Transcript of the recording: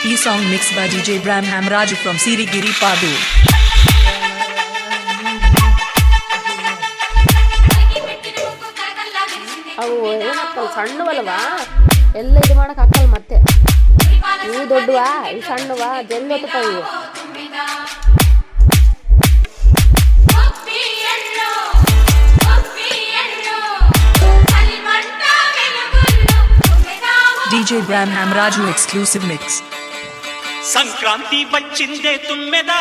E-song mixed by DJ Braham Raju from Sirigiri Padu. ಅವು ಏನಕ್ಕಲ್ಲ ಸಣ್ಣವಲ್ವಾ ಎಲ್ಲ ಇದು ಮಾಡಕ್ಕೆ ಹಾಕಲ್ಲ ಮತ್ತೆ ಇವು ದೊಡ್ಡವಾ ಇವು ಸಣ್ಣವಾ ಜಲ್ದಿ ಹೊತ್ತಪ್ಪ ಇವು DJ Braham Raju exclusive mix. Sankranti వచ్చిందే తుమ్మెదా